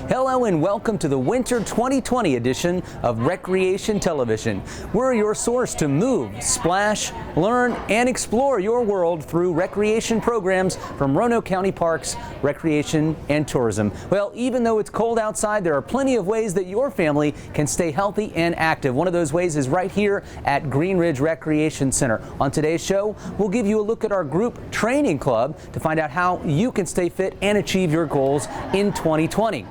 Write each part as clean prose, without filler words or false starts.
Hello and welcome to the Winter 2020 edition of Recreation Television. We're your source to move, splash, learn, and explore your world through recreation programs from Roanoke County Parks, Recreation, and Tourism. Well, even though it's cold outside, there are plenty of ways that your family can stay healthy and active. One of those ways is right here at Green Ridge Recreation Center. On today's show, we'll give you a look at our group training club to find out how you can stay fit and achieve your goals in 2020.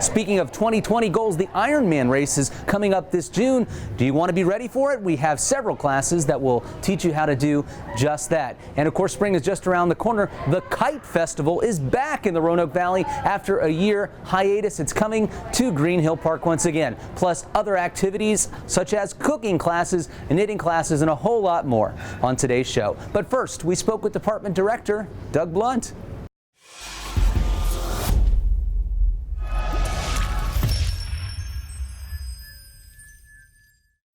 Speaking of 2020 goals, the Ironman race is coming up this June. Do you want to be ready for it? We have several classes that will teach you how to do just that. And of course, spring is just around the corner. The Kite Festival is back in the Roanoke Valley after a year hiatus. It's coming to Green Hill Park once again, plus other activities such as cooking classes, knitting classes, and a whole lot more on today's show. But first, we spoke with Department Director Doug Blunt.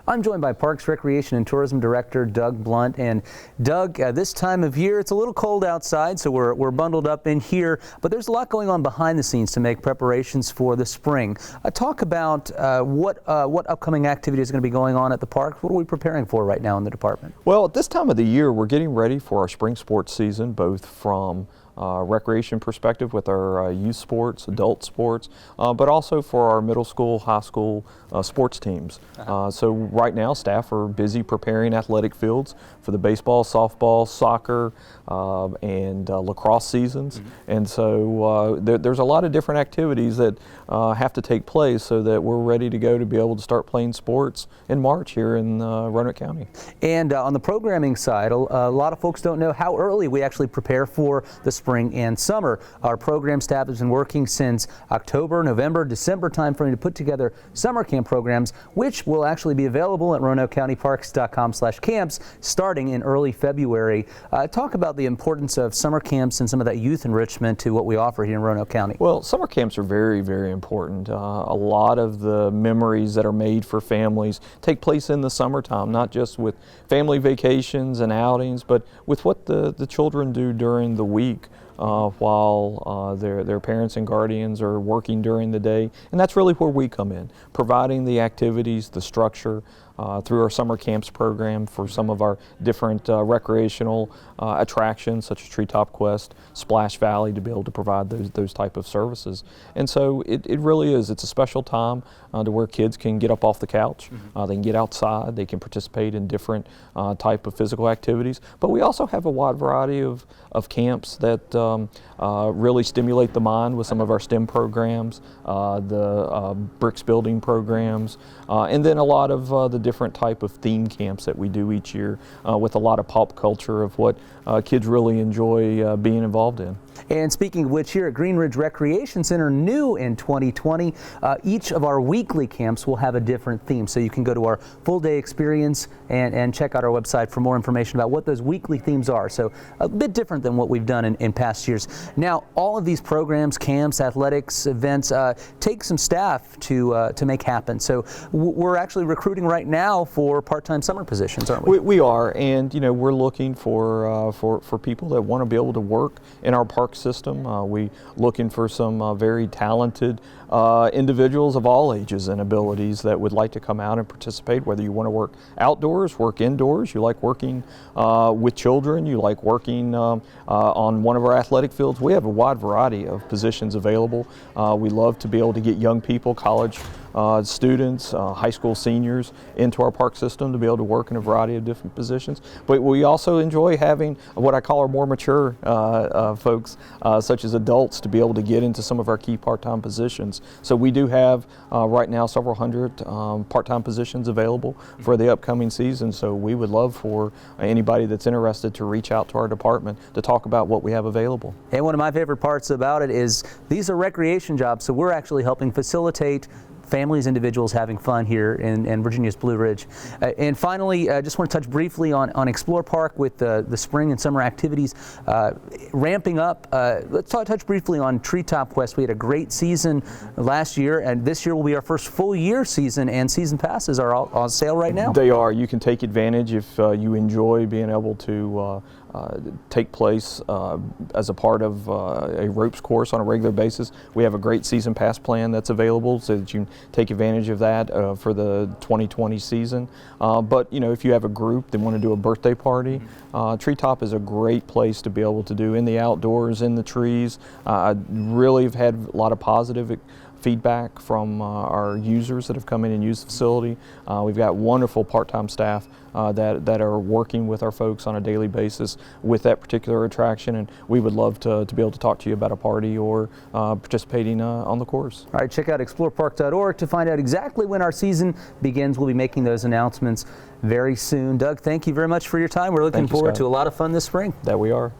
I'm joined by Parks, Recreation, and Tourism Director Doug Blunt. And Doug, this time of year, it's a little cold outside, so we're bundled up in here, but there's a lot going on behind the scenes to make preparations for the spring. Talk about what upcoming activity is going to be going on at the park. What are we preparing for right now in the department? Well, at this time of the year, we're getting ready for our spring sports season, both from recreation perspective with our youth sports, adult sports, but also for our middle school, high school sports teams. So right now staff are busy preparing athletic fields for the baseball, softball, soccer, and lacrosse seasons. And so there's a lot of different activities that have to take place so that we're ready to go to be able to start playing sports in March here in Roanoke County. And on the programming side, a lot of folks don't know how early we actually prepare for the spring and summer. Our program staff has been working since October, November, December timeframe to put together summer camp programs, which will actually be available at RoanokeCountyParks.com/camps starting in early February. Talk about the importance of summer camps and some of that youth enrichment to what we offer here in Roanoke County. Well, summer camps are very, very important. A lot of the memories that are made for families take place in the summertime, not just with family vacations and outings, but with what the children do during the week. While their parents and guardians are working during the day. And that's really where we come in, providing the activities, the structure, through our summer camps program for some of our different recreational attractions such as Treetop Quest, Splash Valley, to be able to provide those type of services. And so it really is, it's a special time to where kids can get up off the couch, they can get outside, they can participate in different type of physical activities. But we also have a wide variety of camps that really stimulate the mind with some of our STEM programs, the bricks building programs, and then a lot of the different type of theme camps that we do each year with a lot of pop culture of what kids really enjoy being involved in. And speaking of which, here at Green Ridge Recreation Center, new in 2020, each of our weekly camps will have a different theme. So you can go to our full day experience and check out our website for more information about what those weekly themes are. So a bit different than what we've done in past years. Now, all of these programs, camps, athletics, events, take some staff to make happen. So we're actually recruiting right now for part-time summer positions, aren't we? We are, and we're looking for people that want to be able to work in our park system. We looking for some very talented individuals of all ages and abilities that would like to come out and participate, whether you want to work outdoors, work indoors, you like working with children, you like working on one of our athletic fields. We have a wide variety of positions available. We love to be able to get young people, college students, high school seniors into our park system to be able to work in a variety of different positions. But we also enjoy having what I call our more mature folks, such as adults, to be able to get into some of our key part-time positions. So we do have right now several hundred part-time positions available for the upcoming season. So we would love for anybody that's interested to reach out to our department to talk about what we have available. And one of my favorite parts about it is these are recreation jobs, so we're actually helping facilitate families, individuals having fun here in Virginia's Blue Ridge. And finally, I just want to touch briefly on Explore Park with the spring and summer activities ramping up. Let's touch briefly on Treetop Quest. We had a great season last year, and this year will be our first full year season, and season passes are all on sale right now. They are. You can take advantage if you enjoy being able to take place as a part of a ropes course on a regular basis. We have a great season pass plan that's available so that you can take advantage of that for the 2020 season. But if you have a group that want to do a birthday party, Treetop is a great place to be able to do in the outdoors, in the trees. I really have had a lot of positive feedback from our users that have come in and used the facility. We've got wonderful part-time staff that are working with our folks on a daily basis with that particular attraction, and we would love to be able to talk to you about a party or participating on the course. All right, check out explorepark.org to find out exactly when our season begins. We'll be making those announcements very soon. Doug, thank you very much for your time. We're looking forward to a lot of fun this spring. That we are.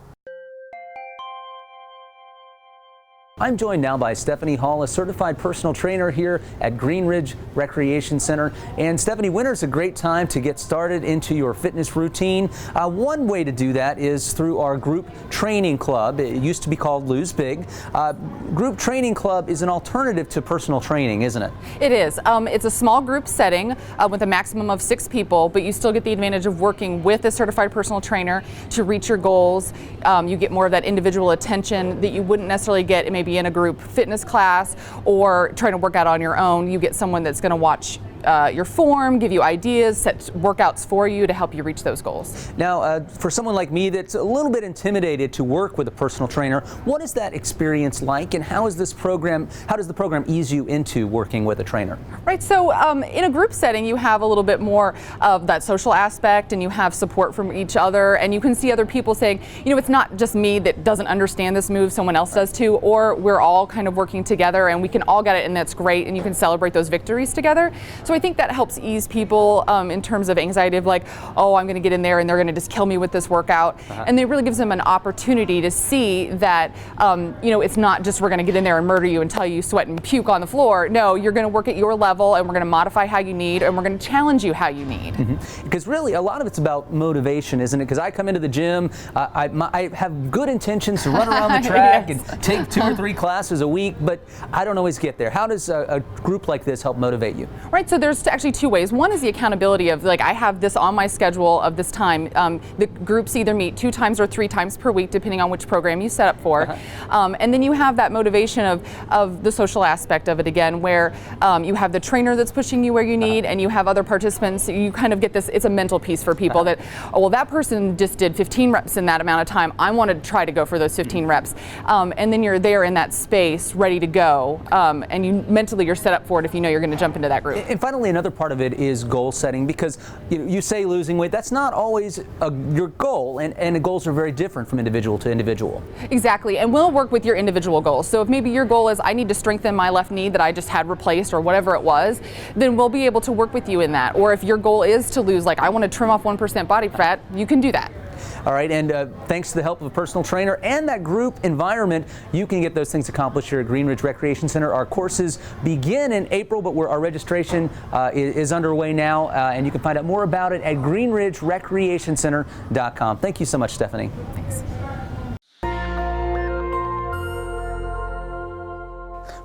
I'm joined now by Stephanie Hall, a certified personal trainer here at Green Ridge Recreation Center. And Stephanie, winter's a great time to get started into your fitness routine. One way to do that is through our group training club. It used to be called Lose Big. Group training club is an alternative to personal training, isn't it? It is. It's a small group setting with a maximum of 6 people, but you still get the advantage of working with a certified personal trainer to reach your goals. You get more of that individual attention that you wouldn't necessarily get maybe in a group fitness class or trying to work out on your own. You get someone that's going to watch your form, give you ideas, set workouts for you to help you reach those goals. Now, for someone like me that's a little bit intimidated to work with a personal trainer, what is that experience like, and how does the program ease you into working with a trainer? Right, so in a group setting, you have a little bit more of that social aspect, and you have support from each other, and you can see other people saying, it's not just me that doesn't understand this move, someone else does too, or we're all kind of working together and we can all get it, and that's great, and you can celebrate those victories together. So I think that helps ease people in terms of anxiety of like, oh, I'm going to get in there and they're going to just kill me with this workout. And it really gives them an opportunity to see that, it's not just we're going to get in there and murder you until you sweat and puke on the floor. No, you're going to work at your level, and we're going to modify how you need, and we're going to challenge you how you need. Because really, a lot of it's about motivation, isn't it? Because I come into the gym, I have good intentions to run around the track and take 2 or 3 classes a week, but I don't always get there. How does a group like this help motivate you? Right, so there's actually 2 ways. One is the accountability of like, I have this on my schedule of this time. The groups either meet 2 times or 3 times per week, depending on which program you set up for. And then you have that motivation of the social aspect of it again, where you have the trainer that's pushing you where you need, and you have other participants. You kind of get this, it's a mental piece for people that, oh, well, that person just did 15 reps in that amount of time. I want to try to go for those 15 reps. And then you're there in that space, ready to go. And you're set up for it if you know you're going to jump into that group. And finally, another part of it is goal setting, because you say losing weight, that's not always your goal, and the goals are very different from individual to individual. Exactly, and we'll work with your individual goals. So if maybe your goal is I need to strengthen my left knee that I just had replaced or whatever it was, then we'll be able to work with you in that. Or if your goal is to lose, like I want to trim off 1% body fat, you can do that. All right, and thanks to the help of a personal trainer and that group environment, you can get those things accomplished here at Green Ridge Recreation Center. Our courses begin in April, but our registration is underway now, and you can find out more about it at greenridgerecreationcenter.com. Thank you so much, Stephanie. Thanks.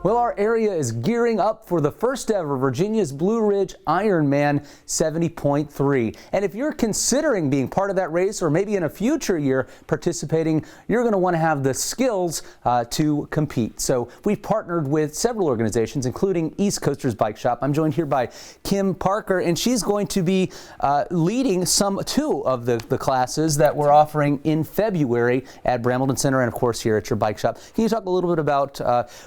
Well, our area is gearing up for the first ever Virginia's Blue Ridge Ironman 70.3. And if you're considering being part of that race, or maybe in a future year participating, you're going to want to have the skills to compete. So we've partnered with several organizations, including East Coasters Bike Shop. I'm joined here by Kim Parker, and she's going to be leading 2 of the classes that we're offering in February at Brambleton Center and, of course, here at your bike shop. Can you talk a little bit about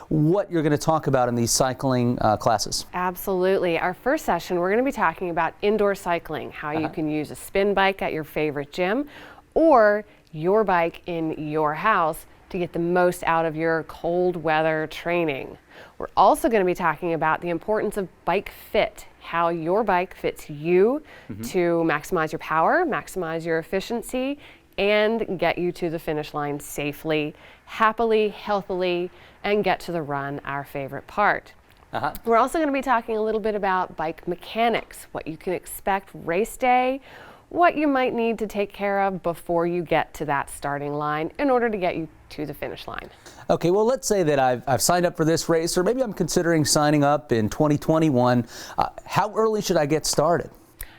what you're going to talk about in these cycling classes? Absolutely. Our first session, we're going to be talking about indoor cycling, how you can use a spin bike at your favorite gym or your bike in your house to get the most out of your cold weather training. We're also going to be talking about the importance of bike fit, how your bike fits you to maximize your power, maximize your efficiency, and get you to the finish line safely, happily, healthily, and get to the run, our favorite part. We're also going to be talking a little bit about bike mechanics, what you can expect race day, what you might need to take care of before you get to that starting line in order to get you to the finish line. Okay, well, let's say that I've signed up for this race, or maybe I'm considering signing up in 2021. How early should I get started?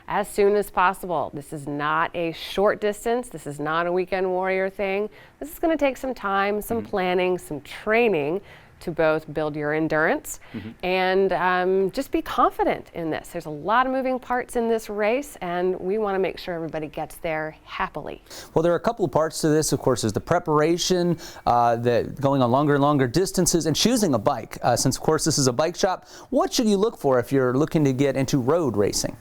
as soon as possible. This is not a short distance. This is not a weekend warrior thing. This is going to take some time, some planning, some training to both build your endurance and just be confident in this. There's a lot of moving parts in this race, and we want to make sure everybody gets there happily. Well, there are a couple of parts to this. Of course, is the preparation, going on longer and longer distances, and choosing a bike. Since, of course, this is a bike shop, what should you look for if you're looking to get into road racing?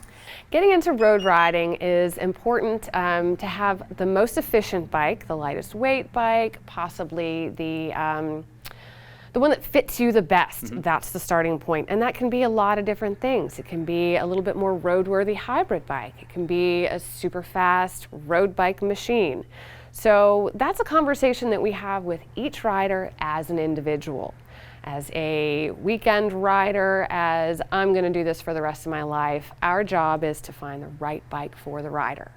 Getting into road riding is important to have the most efficient bike, the lightest weight bike, possibly the one that fits you the best. That's the starting point. And that can be a lot of different things. It can be a little bit more roadworthy hybrid bike. It can be a super fast road bike machine. So that's a conversation that we have with each rider as an individual. As a weekend rider, as I'm going to do this for the rest of my life, our job is to find the right bike for the rider.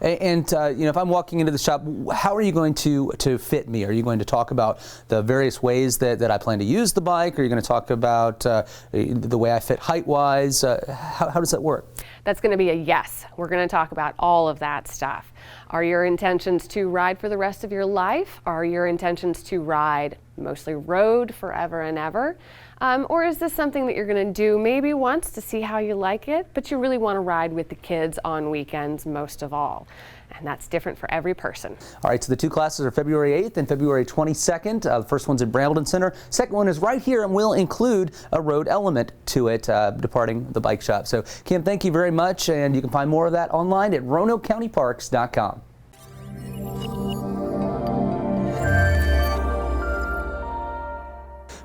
And you know, if I'm walking into the shop, how are you going to fit me? Are you going to talk about the various ways that I plan to use the bike? Are you going to talk about the way I fit height-wise? How does that work? That's going to be a yes. We're going to talk about all of that stuff. Are your intentions to ride for the rest of your life? Are your intentions to ride mostly road forever and ever? Or is this something that you're going to do maybe once to see how you like it, but you really want to ride with the kids on weekends most of all? And that's different for every person. All right, so the two classes are February 8th and February 22nd. The first one's at Brambleton Center. Second one is right here and will include a road element to it, departing the bike shop. So, Kim, thank you very much, and you can find more of that online at RoanokeCountyParks.com.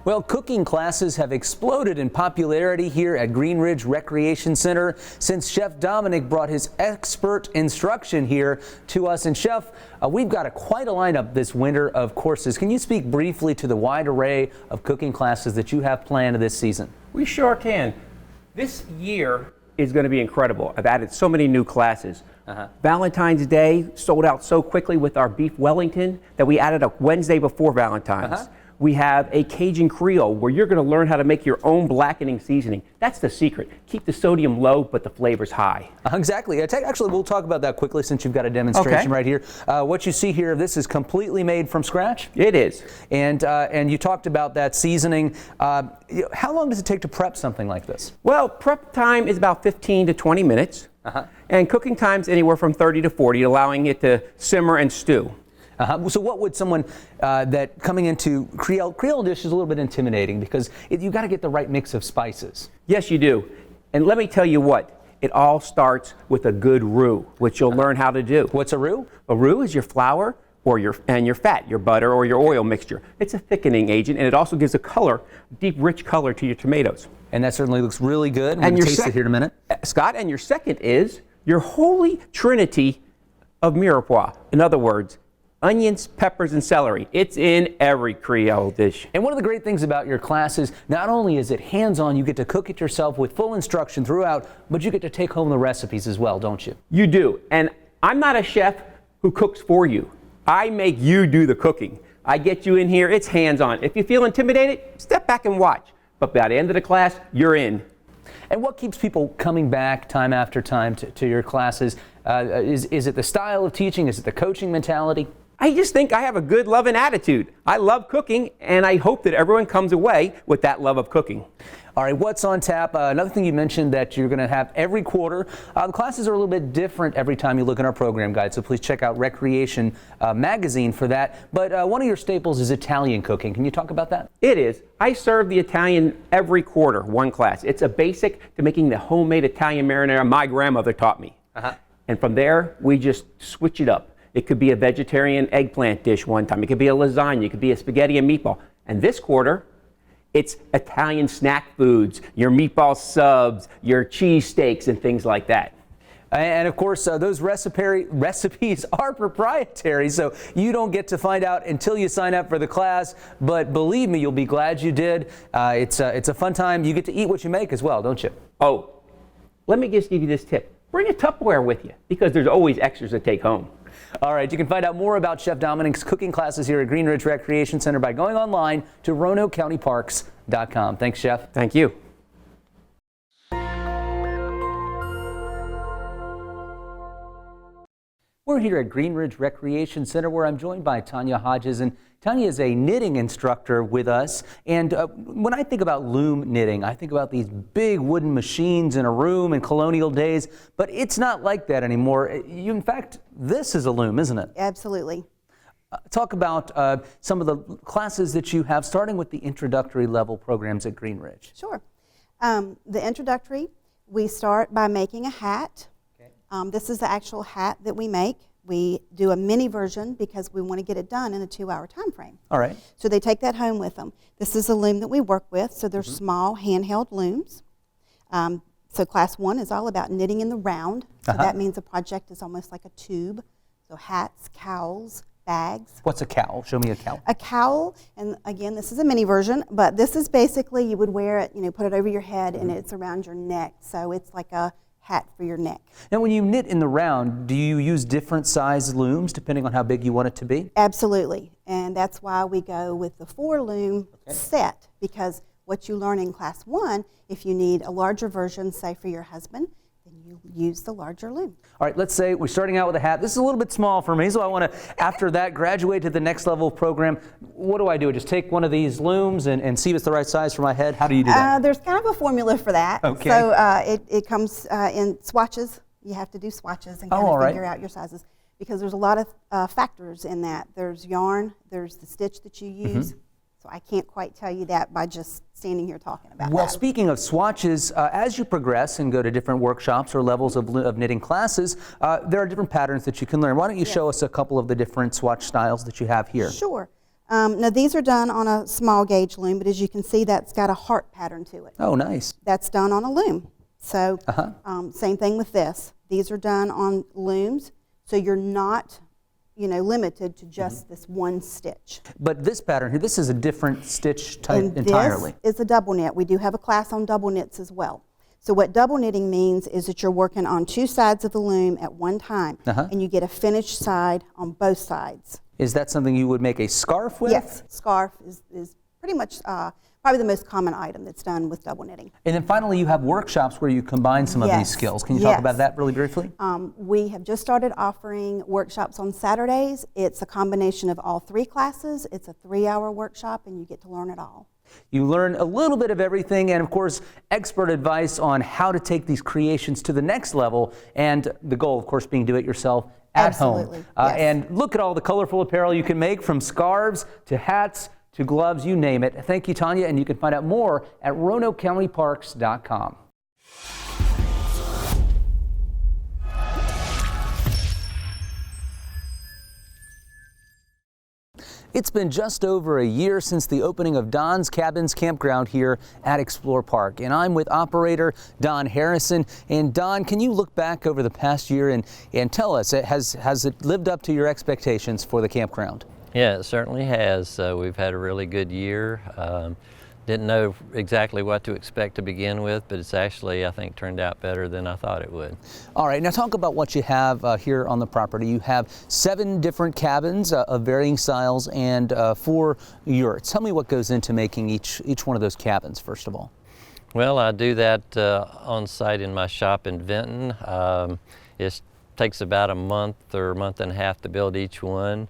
Well, cooking classes have exploded in popularity here at Green Ridge Recreation Center since Chef Dominic brought his expert instruction here to us. And Chef, we've got quite a lineup this winter of courses. Can you speak briefly to the wide array of cooking classes that you have planned this season? We sure can. This year is going to be incredible. I've added so many new classes. Valentine's Day sold out so quickly with our beef Wellington that we added a Wednesday before Valentine's. We have a Cajun Creole where you're going to learn how to make your own blackening seasoning. That's the secret. Keep the sodium low, but the flavors high. Exactly. Actually, we'll talk about that quickly since you've got a demonstration right here. What you see here, this is completely made from scratch? It is. And you talked about that seasoning. How long does it take to prep something like this? Well, prep time is about 15 to 20 minutes. And cooking time's anywhere from 30 to 40, allowing it to simmer and stew. So what would someone that coming into Creole dish is a little bit intimidating because you got to get the right mix of spices. Yes, you do. And let me tell you what, it all starts with a good roux, which you'll learn how to do. What's a roux? A roux is your flour or your fat, your butter or your oil mixture. It's a thickening agent, and it also gives a color, deep, rich color to your tomatoes. And that certainly looks really good. We'll taste it here in a minute. Scott, and your second is your holy trinity of mirepoix. In other words, onions, peppers, and celery. It's in every Creole dish. And one of the great things about your class is not only is it hands-on, you get to cook it yourself with full instruction throughout, but you get to take home the recipes as well, don't you? You do. And I'm not a chef who cooks for you. I make you do the cooking. I get you in here, it's hands-on. If you feel intimidated, step back and watch. But by the end of the class, you're in. And what keeps people coming back time after time to your classes? Is it the style of teaching? Is it the coaching mentality? I just think I have a good loving attitude. I love cooking, and I hope that everyone comes away with that love of cooking. All right, what's on tap? Another thing you mentioned that you're going to have every quarter. The classes are a little bit different every time you look in our program guide, so please check out Recreation magazine for that. But one of your staples is Italian cooking. Can you talk about that? It is. I serve the Italian every quarter, one class. It's a basic to making the homemade Italian marinara my grandmother taught me. And from there, we just switch it up. It could be a vegetarian eggplant dish one time. It could be a lasagna. It could be a spaghetti and meatball. And this quarter, it's Italian snack foods, your meatball subs, your cheese steaks, and things like that. And of course, those recipes are proprietary, so you don't get to find out until you sign up for the class. But believe me, you'll be glad you did. It's a fun time. You get to eat what you make as well, don't you? Oh, let me just give you this tip. Bring a Tupperware with you, because there's always extras to take home. All right, you can find out more about Chef Dominic's cooking classes here at Green Ridge Recreation Center by going online to RoanokeCountyParks.com. Thanks, Chef. Thank you. We're here at Green Ridge Recreation Center where I'm joined by Tanya Hodges, and Tanya is a knitting instructor with us. And when I think about loom knitting, I think about these big wooden machines in a room in colonial days, but it's not like that anymore. In fact, this is a loom, isn't it? Absolutely. Talk about some of the classes that you have, starting with the introductory level programs at Green Ridge. Sure. The introductory, we start by making a hat. Okay. This is the actual hat that we make. We do a mini version because we want to get it done in a 2-hour time frame. All right. So they take that home with them. This is a loom that we work with, so they're small handheld looms. So class 1 is all about knitting in the round. So that means the project is almost like a tube. So hats, cowls, bags. What's a cowl? Show me a cowl. A cowl, and again, this is a mini version, but this is basically, you would wear it, put it over your head and it's around your neck. So it's like a hat for your neck. Now, when you knit in the round, do you use different size looms depending on how big you want it to be? Absolutely, and that's why we go with the 4 loom set, because what you learn in class 1, if you need a larger version, say for your husband, then you use the larger loom. All right, let's say we're starting out with a hat. This is a little bit small for me, so I want to, after that, graduate to the next level program. What do I do? Just take one of these looms and see if it's the right size for my head? How do you do that? There's kind of a formula for that. Okay. So it comes in swatches. You have to do swatches and kind of figure out your sizes, because there's a lot of factors in that. There's yarn, there's the stitch that you use. So I can't quite tell you that by just standing here talking about Well, that. speaking of swatches, as you progress and go to different workshops or levels of knitting classes, there are different patterns that you can learn. Why don't you show us a couple of the different swatch styles that you have here? Sure. Now these are done on a small gauge loom, but as you can see, that's got a heart pattern to it. Oh, nice. That's done on a loom. So same thing with this. These are done on looms, so you're not limited to just this one stitch. But this pattern here, this is a different stitch type And entirely. this is a double knit. We do have a class on double knits as well. So what double knitting means is that you're working on 2 sides of the loom at one time, and you get a finished side on both sides. Is that something you would make a scarf with? Yes, scarf is pretty much probably the most common item that's done with double knitting. And then finally, you have workshops where you combine some of these skills. Can you talk about that really briefly? We have just started offering workshops on Saturdays. It's a combination of all 3 classes. It's a 3-hour workshop, and you get to learn it all. You learn a little bit of everything, and of course, expert advice on how to take these creations to the next level, and the goal, of course, being do-it-yourself at Absolutely, home. yes. And look at all the colorful apparel you can make, from scarves to hats to gloves, you name it. Thank you, Tanya, and you can find out more at RoanokeCountyParks.com. It's been just over a year since the opening of Don's Cabins Campground here at Explore Park, and I'm with operator Don Harrison. And Don, can you look back over the past year and tell us, has it lived up to your expectations for the campground? Yeah, it certainly has. We've had a really good year. Didn't know exactly what to expect to begin with, but it's actually, I think, turned out better than I thought it would. All right, now talk about what you have here on the property. You have 7 different cabins of varying styles and 4 yurts. Tell me what goes into making each one of those cabins, first of all. Well, I do that on site in my shop in Vinton. It takes about a month or a month and a half to build each one.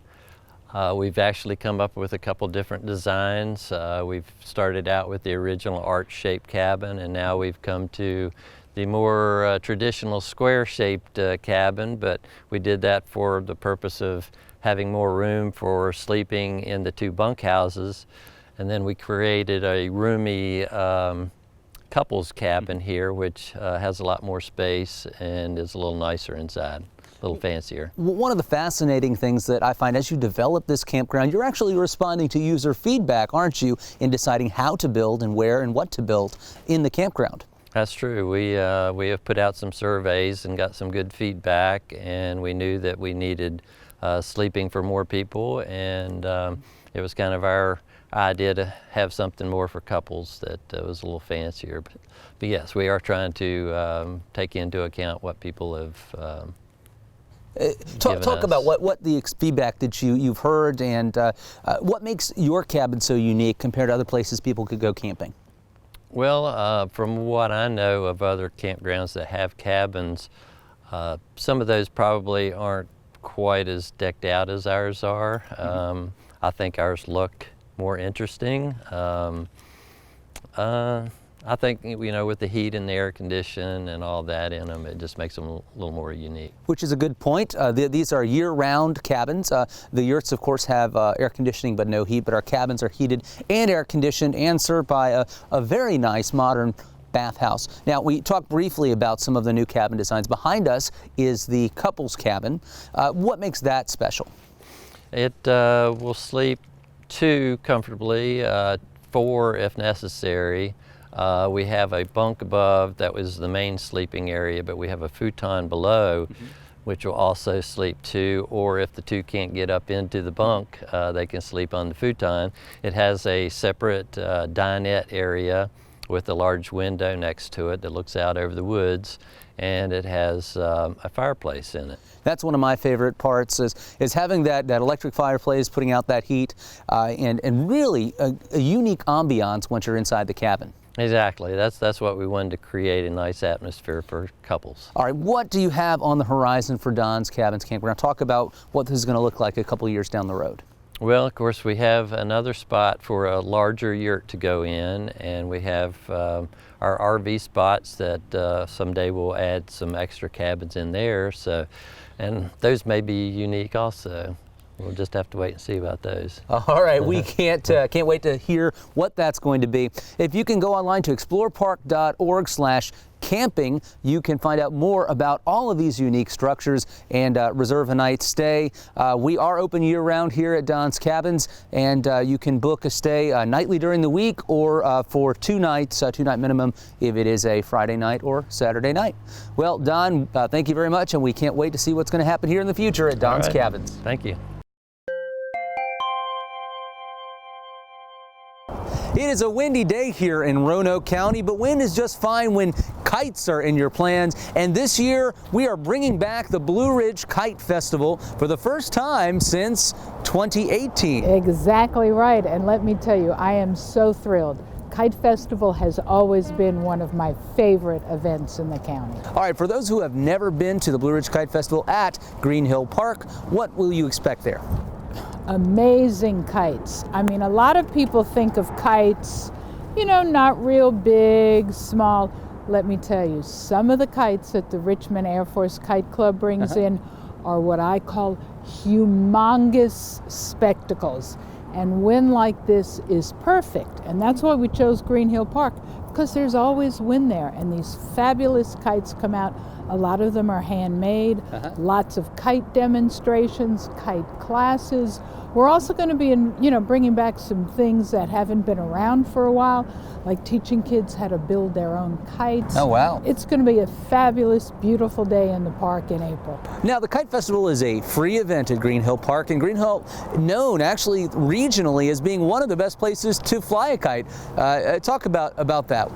We've actually come up with a couple different designs. We've started out with the original arch-shaped cabin, and now we've come to the more traditional square-shaped cabin, but we did that for the purpose of having more room for sleeping in the 2 bunkhouses. And then we created a roomy couples cabin here, which has a lot more space and is a little nicer inside. A little fancier. One of the fascinating things that I find as you develop this campground, you're actually responding to user feedback, aren't you, in deciding how to build and where and what to build in the campground? That's true. We have put out some surveys and got some good feedback, and we knew that we needed sleeping for more people, and it was kind of our idea to have something more for couples that was a little fancier. But yes, we are trying to take into account what people have Talk about what the feedback that you've heard, and what makes your cabin so unique compared to other places people could go camping. Well, from what I know of other campgrounds that have cabins, some of those probably aren't quite as decked out as ours are. I think ours look more interesting. I think, you know, with the heat and the air condition and all that in them, it just makes them a little more unique. Which is a good point. These are year-round cabins. The yurts, of course, have air conditioning but no heat, but our cabins are heated and air conditioned and served by a very nice modern bathhouse. Now, we talked briefly about some of the new cabin designs. Behind us is the couples cabin. What makes that special? It will sleep 2 comfortably, 4 if necessary. We have a bunk above that was the main sleeping area, but we have a futon below, which will also sleep 2, or if the 2 can't get up into the bunk, they can sleep on the futon. It has a separate dinette area with a large window next to it that looks out over the woods, and it has a fireplace in it. That's one of my favorite parts is having that electric fireplace, putting out that heat, and really a unique ambiance once you're inside the cabin. Exactly. That's what we wanted to create, a nice atmosphere for couples. All right, what do you have on the horizon for Don's Cabins Camp? We're going to talk about what this is going to look like a couple years down the road. Well, of course, we have another spot for a larger yurt to go in, and we have our RV spots that someday we'll add some extra cabins in there. So, and those may be unique also. We'll just have to wait and see about those. All right, we can't wait to hear what that's going to be. If you can go online to explorepark.org/camping, you can find out more about all of these unique structures and reserve a night stay. We are open year-round here at Don's Cabins, and you can book a stay nightly during the week or for 2 nights, 2-night minimum if it is a Friday night or Saturday night. Well, Don, thank you very much, and we can't wait to see what's going to happen here in the future at Don's Cabins. Thank you. It is a windy day here in Roanoke County, but wind is just fine when kites are in your plans. And this year, we are bringing back the Blue Ridge Kite Festival for the first time since 2018. Exactly right. And let me tell you, I am so thrilled. Kite Festival has always been one of my favorite events in the county. All right, for those who have never been to the Blue Ridge Kite Festival at Green Hill Park, what will you expect there? Amazing kites. I mean, a lot of people think of kites, you know, not real big, small. Let me tell you, some of the kites that the Richmond Air Force Kite Club brings in are what I call humongous spectacles. And wind like this is perfect. And that's why we chose Green Hill Park, because there's always wind there. And these fabulous kites come out. A lot of them are handmade, lots of kite demonstrations, kite classes. We're also going to be bringing back some things that haven't been around for a while, like teaching kids how to build their own kites. Oh, wow. It's going to be a fabulous, beautiful day in the park in April. Now, the Kite Festival is a free event at Green Hill Park, and Green Hill, known actually regionally as being one of the best places to fly a kite. Talk about that.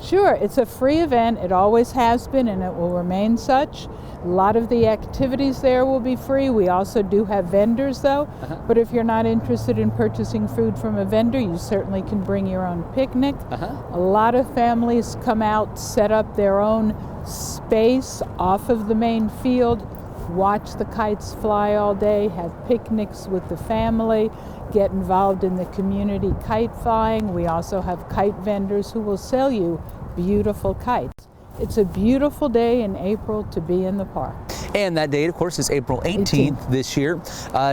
Sure, it's a free event. It always has been, and it will remain such. A lot of the activities there will be free. We also do have vendors, though. But if you're not interested in purchasing food from a vendor, you certainly can bring your own picnic. A lot of families come out, set up their own space off of the main field, watch the kites fly all day, have picnics with the family, get involved in the community kite flying. We also have kite vendors who will sell you beautiful kites. It's a beautiful day in April to be in the park. And that date, of course, is April 18th this year.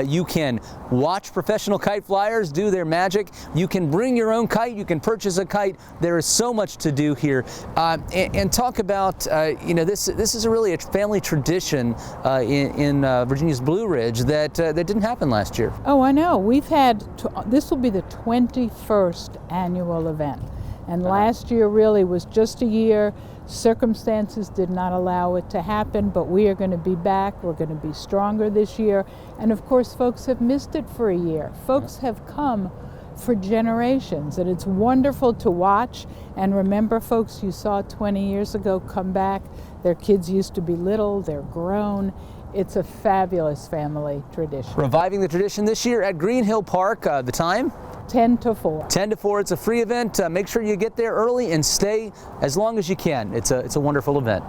You can watch professional kite flyers do their magic. You can bring your own kite. You can purchase a kite. There is so much to do here. And talk about, this is really a family tradition in Virginia's Blue Ridge that didn't happen last year. Oh, I know. We've had, this will be the 21st annual event. And last year really was just a year. Circumstances did not allow it to happen, but we are going to be back. We're going to be stronger this year. And of course, folks have missed it for a year. Folks have come for generations, and it's wonderful to watch. And remember, folks you saw 20 years ago come back. Their kids used to be little, they're grown. It's a fabulous family tradition. Reviving the tradition this year at Green Hill Park. The time? 10 to 4. 10 to 4. It's a free event. Make sure you get there early and stay as long as you can. It's a wonderful event.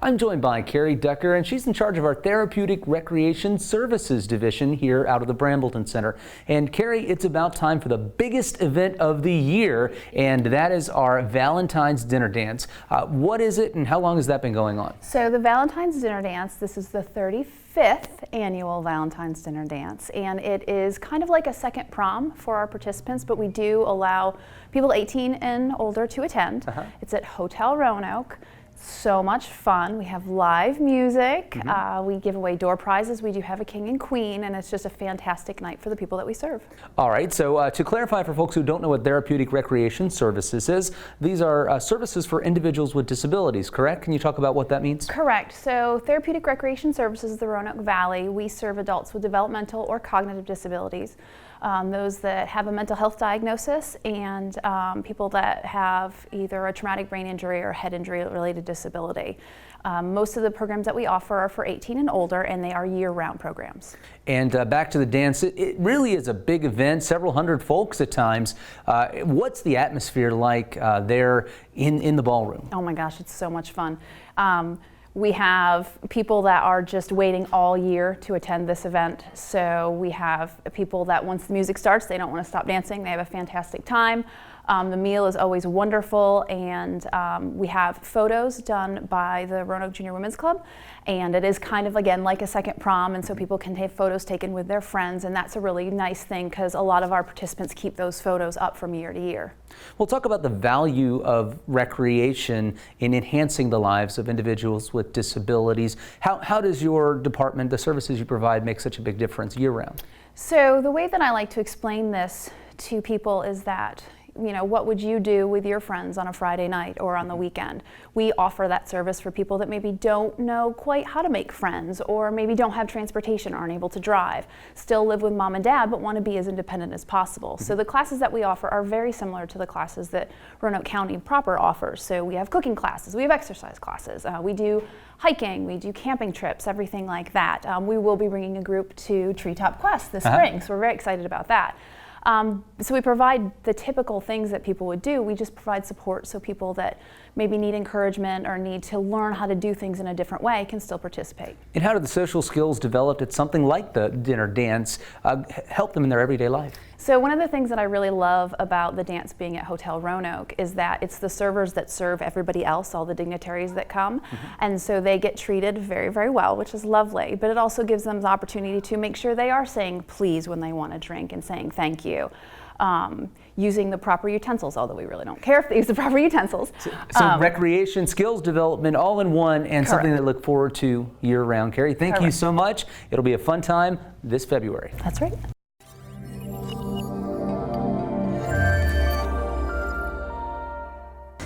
I'm joined by Carrie Ducker, and she's in charge of our Therapeutic Recreation Services Division here out of the Brambleton Center. And Carrie, it's about time for the biggest event of the year, and that is our Valentine's Dinner Dance. What is it, and how long has that been going on? So the Valentine's Dinner Dance, this is the 35th annual Valentine's Dinner Dance, and it is kind of like a second prom for our participants, but we do allow people 18 and older to attend. It's at Hotel Roanoke. So much fun. We have live music. We give away door prizes. We do have a king and queen, and it's just a fantastic night for the people that we serve. All right, so to clarify for folks who don't know what Therapeutic Recreation Services is, these are services for individuals with disabilities, correct? Can you talk about what that means? Correct. So Therapeutic Recreation Services of the Roanoke Valley, we serve adults with developmental or cognitive disabilities. Those that have a mental health diagnosis, and people that have either a traumatic brain injury or head injury related disability. Most of the programs that we offer are for 18 and older, and they are year-round programs. And back to the dance, it really is a big event, several hundred folks at times. What's the atmosphere like there in the ballroom? Oh my gosh, it's so much fun. We have people that are just waiting all year to attend this event. So we have people that once the music starts, they don't want to stop dancing. They have a fantastic time. The meal is always wonderful, and we have photos done by the Roanoke Junior Women's Club, and it is kind of, again, like a second prom, and so people can have photos taken with their friends, and that's a really nice thing because a lot of our participants keep those photos up from year to year. We'll talk about the value of recreation in enhancing the lives of individuals with disabilities. How does your department, the services you provide, make such a big difference year-round? So the way that I like to explain this to people is that, you know, what would you do with your friends on a Friday night or on the weekend? We offer that service for people that maybe don't know quite how to make friends, or maybe don't have transportation, aren't able to drive, still live with mom and dad, but want to be as independent as possible. So the classes that we offer are very similar to the classes that Roanoke County proper offers. So we have cooking classes, we have exercise classes, we do hiking, we do camping trips, everything like that. We will be bringing a group to Treetop Quest this spring, so we're very excited about that. So we provide the typical things that people would do. We just provide support so people that maybe need encouragement or need to learn how to do things in a different way can still participate. And how do the social skills developed at something like the dinner dance help them in their everyday life? So one of the things that I really love about the dance being at Hotel Roanoke is that it's the servers that serve everybody else, all the dignitaries that come, and so they get treated very, very well, which is lovely, but it also gives them the opportunity to make sure they are saying please when they want a drink and saying thank you. Using the proper utensils, although we really don't care if they use the proper utensils. So recreation, skills development, all in one, and something to look forward to year-round. Carrie, thank you so much. It'll be a fun time this February. That's right.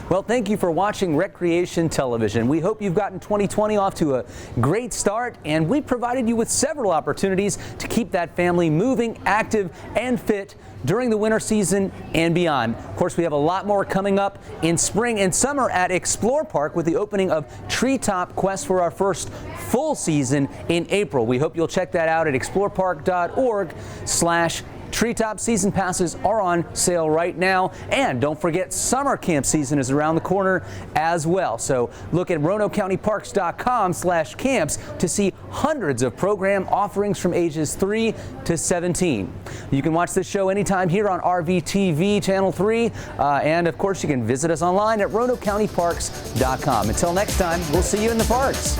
Well, thank you for watching Recreation Television. We hope you've gotten 2020 off to a great start, and we provided you with several opportunities to keep that family moving, active, and fit during the winter season and beyond. Of course, we have a lot more coming up in spring and summer at Explore Park with the opening of Treetop Quest for our first full season in April. We hope you'll check that out at explorepark.org/Treetop. Season passes are on sale right now, and don't forget summer camp season is around the corner as well. So look at RoanokeCountyParks.com/camps to see hundreds of program offerings from ages 3 to 17. You can watch this show anytime here on RVTV Channel 3, and of course you can visit us online at RoanokeCountyParks.com. Until next time, we'll see you in the parks.